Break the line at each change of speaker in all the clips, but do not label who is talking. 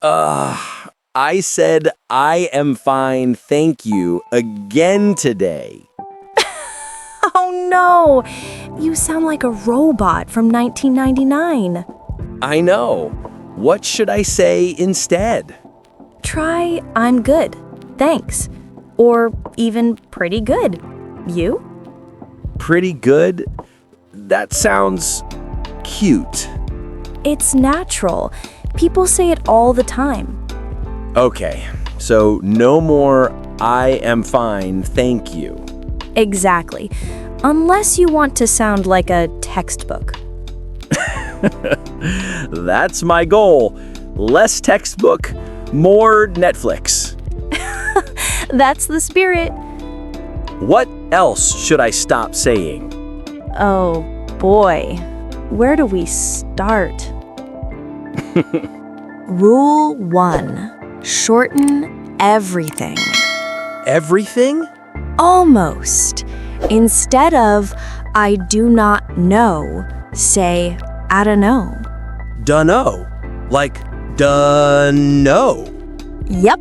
I said I am fine, thank you, again today.
Oh no! You sound like a robot from 1999.
I know. What should I say instead?
Try I'm good, thanks. Or even pretty good. You?
Pretty good? That sounds cute.
It's natural. People say it all the time.
Okay, so no more I am fine, thank you.
Exactly. Unless you want to sound like a textbook.
That's my goal. Less textbook, more Netflix.
That's the spirit.
What else should I stop saying?
Oh boy. Where do we start? Rule 1. Shorten everything.
Everything?
Almost. Instead of I do not know, say I don't know.
Dunno. Like dunno.
Yep.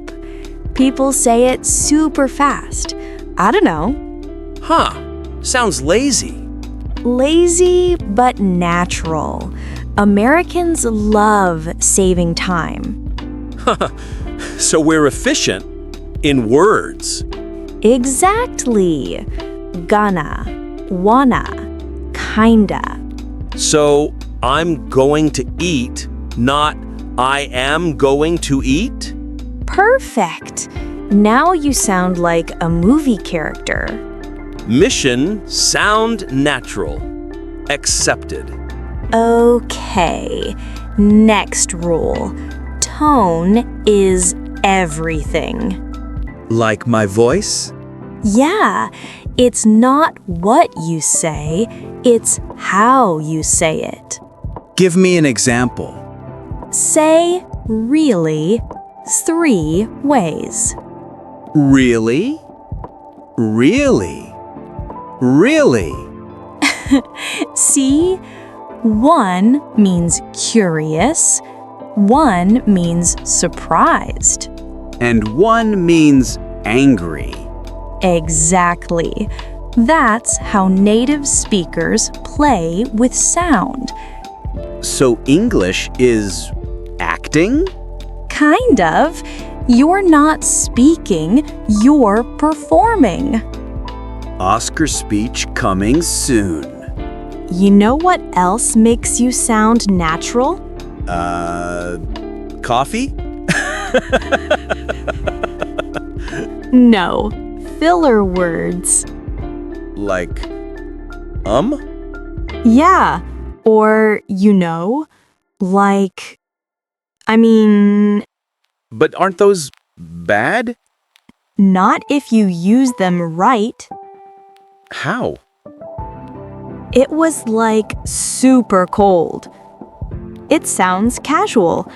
People say it super fast. I don't know.
Huh. Sounds lazy.
Lazy but natural. Americans love saving time.
So we're efficient in words.
Exactly. Gonna, wanna, kinda.
So I'm going to eat, not I am going to eat?
Perfect. Now you sound like a movie character.
Mission sound natural. Accepted.
Okay. Next rule. Tone is everything.
Like my voice?
Yeah, it's not what you say, it's how you say it.
Give me an example.
Say really 3 ways.
Really? Really? Really?
See? 1 means curious, 1 means surprised.
And 1 means angry.
Exactly. That's how native speakers play with sound.
So English is acting?
Kind of. You're not speaking, you're performing.
Oscar speech coming soon.
You know what else makes you sound natural?
Coffee?
No, filler words.
Like,
Yeah, or like,
But aren't those bad?
not if you use them right.
How?
It was like super cold. It sounds casual,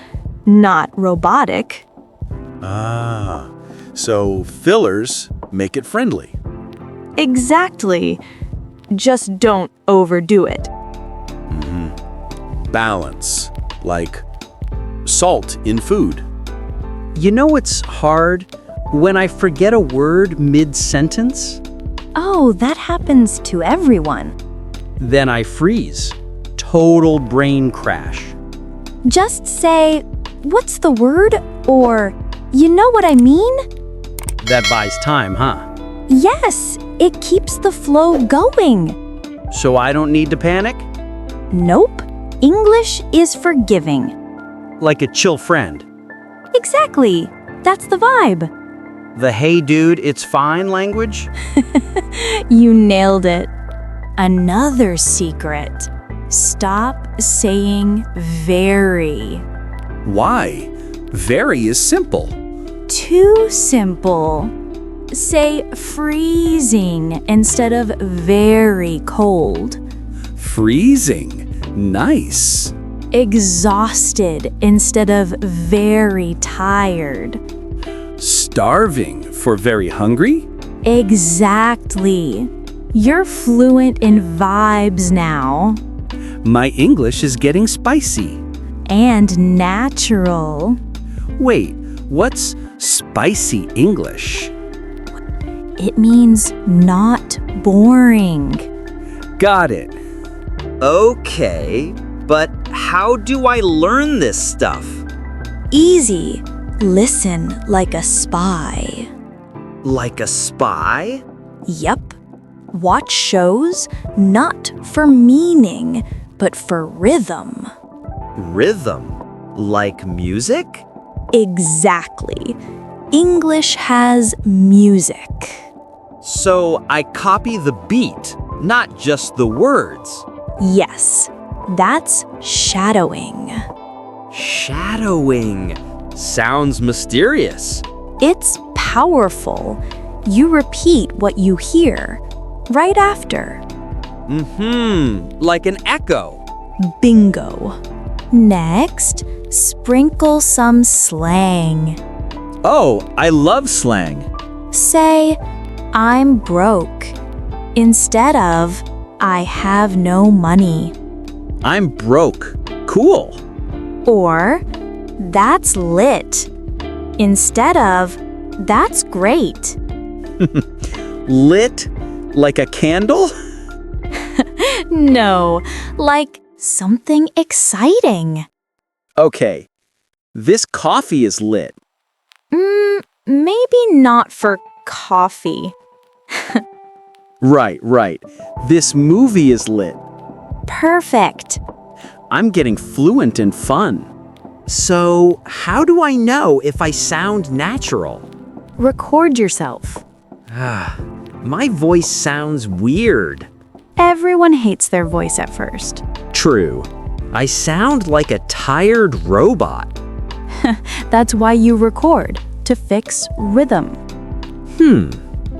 not robotic.
Ah, so fillers make it friendly.
Exactly. Just don't overdo it.
Balance, like salt in food.
You know what's hard? When I forget a word mid-sentence,
Oh, that happens to everyone.
then I freeze. Total brain crash.
Just say, what's the word? Or, you know what I mean?
That buys time, huh?
Yes, it keeps the flow going.
So I don't need to panic?
Nope. English is forgiving.
Like a chill friend.
Exactly. That's the vibe.
The hey dude, it's fine language?
You nailed it. Another secret. Stop saying very.
Why? Very is simple.
Too simple. Say freezing instead of very cold.
Freezing. Nice.
Exhausted instead of very tired.
Starving for very hungry?
Exactly. You're fluent in vibes now.
My English is getting spicy.
And natural.
Wait, what's spicy English?
It means not boring.
Got it.
Okay, but how do I learn this stuff?
Easy. Listen like a spy.
Like a spy?
Yep. Watch shows not for meaning, but for rhythm.
Rhythm? Like music?
Exactly. English has music.
So I copy the beat, not just the words.
Yes, that's shadowing.
Shadowing. Sounds mysterious.
It's powerful. You repeat what you hear right after.
Like an echo.
Bingo. Next, sprinkle some slang.
Oh, I love slang.
Say, I'm broke, instead of, I have no money.
I'm broke. Cool.
Or, that's lit, instead of, that's great.
Lit like a candle?
No, like something exciting.
Okay, this coffee is lit.
Maybe not for coffee.
Right. This movie is lit.
Perfect.
I'm getting fluent and fun.
So, how do I know if I sound natural?
Record yourself.
My voice sounds weird.
Everyone hates their voice at first.
True.
I sound like a tired robot.
That's why you record, to fix rhythm.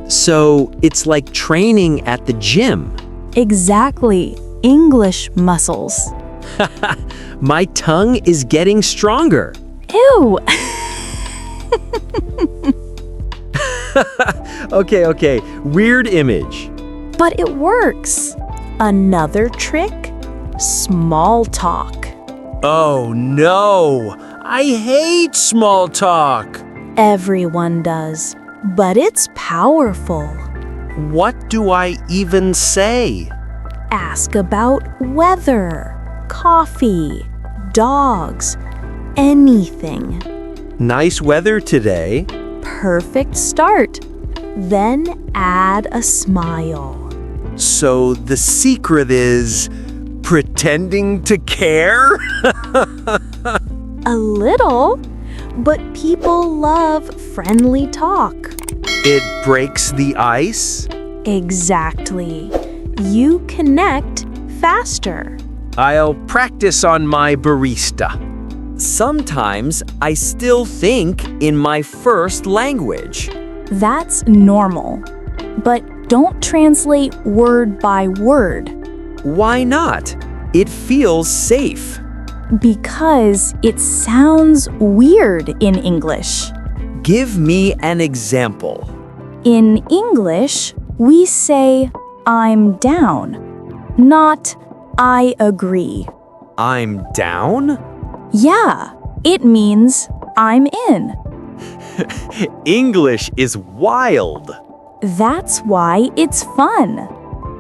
So, it's like training at the gym.
Exactly. English muscles.
My tongue is getting stronger.
Ew.
Okay. Weird image.
But it works. Another trick? Small talk.
Oh no! I hate small talk!
Everyone does. But it's powerful.
What do I even say?
Ask about weather, coffee, dogs, anything.
Nice weather today.
Perfect start. Then add a smile.
So the secret is pretending to care?
A little, but people love friendly talk.
It breaks the ice?
Exactly. You connect faster.
I'll practice on my barista.
Sometimes I still think in my first language.
That's normal. But don't translate word by word
Why not? It feels safe.
because it sounds weird in English.
Give me an example.
In English, we say, I'm down, not I agree.
I'm down?
Yeah, it means I'm in.
English is wild.
That's why it's fun.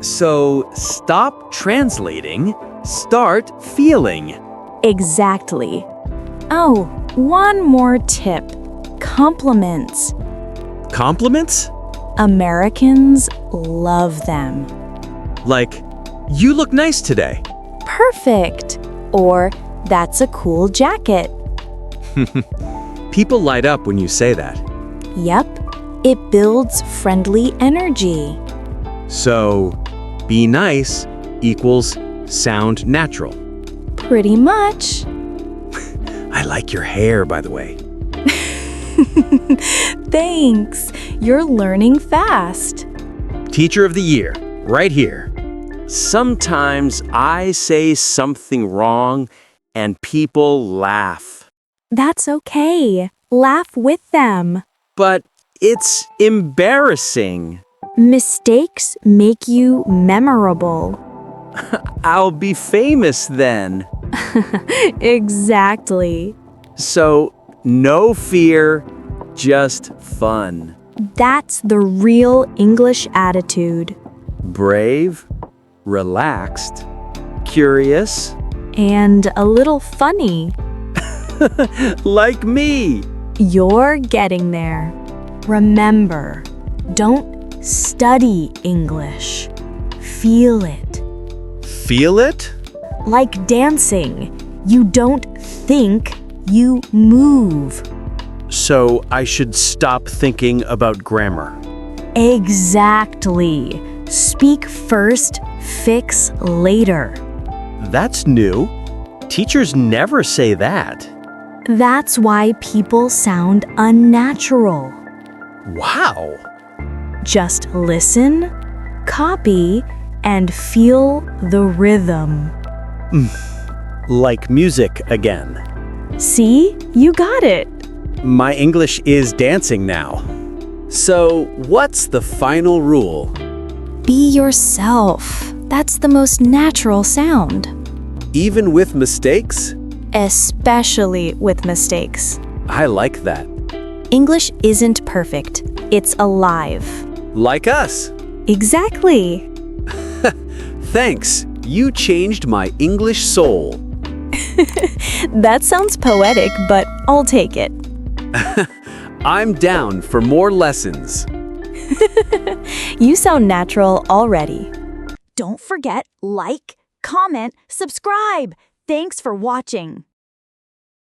So stop translating, start feeling.
Exactly. Oh, one more tip. Compliments.
Compliments?
Americans love them.
Like, you look nice today.
Perfect. Or, that's a cool jacket.
People light up when you say that.
Yep, it builds friendly energy.
So, be nice equals sound natural.
Pretty much.
I like your hair, by the way.
Thanks. You're learning fast.
Teacher of the year, right here.
Sometimes I say something wrong and people laugh.
That's okay. Laugh with them.
But it's embarrassing.
Mistakes make you memorable.
I'll be famous then.
Exactly.
So,
No fear, just fun.
That's the real English attitude.
Brave, relaxed, curious,
And a little funny.
like me.
You're getting there. Remember, don't study English. Feel it.
Feel it?
Like dancing. You don't think, you move.
So I should stop thinking about grammar.
Exactly. Speak first, fix later.
That's new. Teachers never say that.
That's why people sound unnatural.
Wow.
Just listen, copy, and feel the rhythm.
Like music again.
See? You got it.
My English is dancing now. So, what's the final rule?
Be yourself. That's the most natural sound.
Even with mistakes?
Especially with mistakes.
I like that.
English isn't perfect. It's alive.
Like us.
Exactly.
Thanks. You changed my English soul.
That sounds poetic, but I'll take it.
I'm down for more lessons.
You sound natural already. Don't forget, like, comment, subscribe. Thanks for watching.